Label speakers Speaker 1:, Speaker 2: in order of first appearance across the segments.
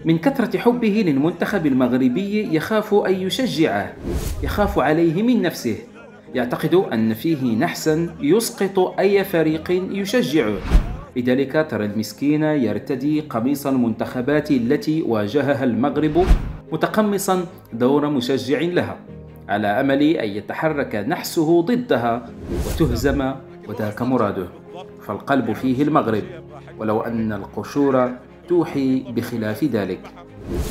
Speaker 1: من كثرة حبه للمنتخب المغربي يخاف أن يشجعه، يخاف عليه من نفسه، يعتقد أن فيه نحسا يسقط أي فريق يشجعه. لذلك ترى المسكين يرتدي قميص المنتخبات التي واجهها المغرب متقمصا دور مشجع لها، على أمل أن يتحرك نحسه ضدها وتهزم، وذاك مراده، فالقلب فيه المغرب، ولو أن القشور توحي بخلاف ذلك.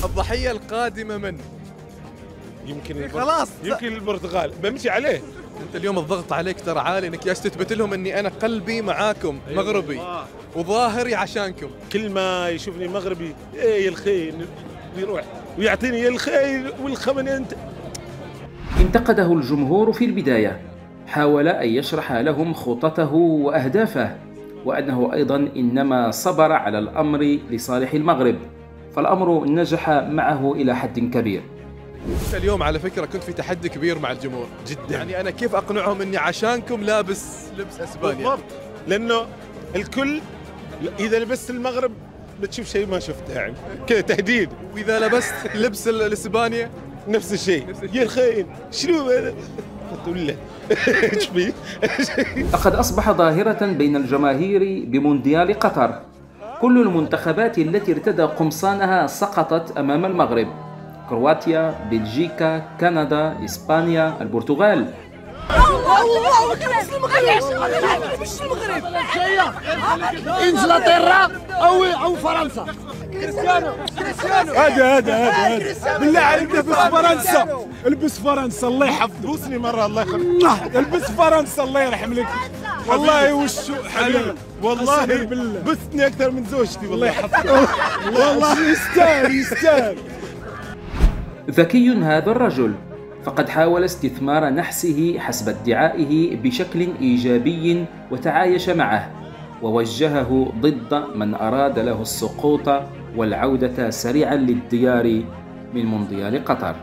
Speaker 2: الضحية القادمة من؟
Speaker 3: خلاص يمكن البرتغال بمشي عليه.
Speaker 2: انت اليوم الضغط عليك ترى عالي، انك جالس تثبت لهم اني انا قلبي معاكم مغربي وظاهري عشانكم.
Speaker 3: كل ما يشوفني مغربي ايه يا الخيل يروح ويعطيني يا الخيل والخمن انت.
Speaker 1: انتقده الجمهور في البداية، حاول أن يشرح لهم خططه وأهدافه، وأنه أيضا إنما صبر على الأمر لصالح المغرب، فالأمر نجح معه إلى حد كبير.
Speaker 2: انت اليوم على فكرة كنت في تحدي كبير مع الجمهور
Speaker 3: جدا.
Speaker 2: يعني أنا كيف أقنعهم إني عشانكم لابس لبس أسبانيا؟
Speaker 3: بالضبط، لأنه الكل إذا لبست المغرب بتشوف شيء ما شفته، يعني كذا تهديد.
Speaker 2: وإذا لبست لبس الإسبانيا
Speaker 3: نفس الشيء. يا الخيل شنو هذا؟ تقول له ايش فيه؟
Speaker 1: لقد أصبح ظاهرة بين الجماهير بمونديال قطر، كل المنتخبات التي ارتدى قمصانها سقطت أمام المغرب: كرواتيا، بلجيكا، كندا، إسبانيا، البرتغال.
Speaker 4: مش المغرب، انجلترا او فرنسا.
Speaker 5: هذا بالله عليك البس فرنسا، البس فرنسا الله يحفظك.
Speaker 3: بوسني مره الله يخليك.
Speaker 5: البس فرنسا الله يرحم لك. والله وشو حبيبي،
Speaker 3: والله
Speaker 5: بالله
Speaker 3: بستني اكثر من زوجتي
Speaker 5: الله يحفظك. والله يستاهل.
Speaker 1: ذكي هذا الرجل، فقد حاول استثمار نحسه حسب ادعائه بشكل إيجابي وتعايش معه، ووجهه ضد من أراد له السقوط والعودة سريعا للديار من مونديال قطر.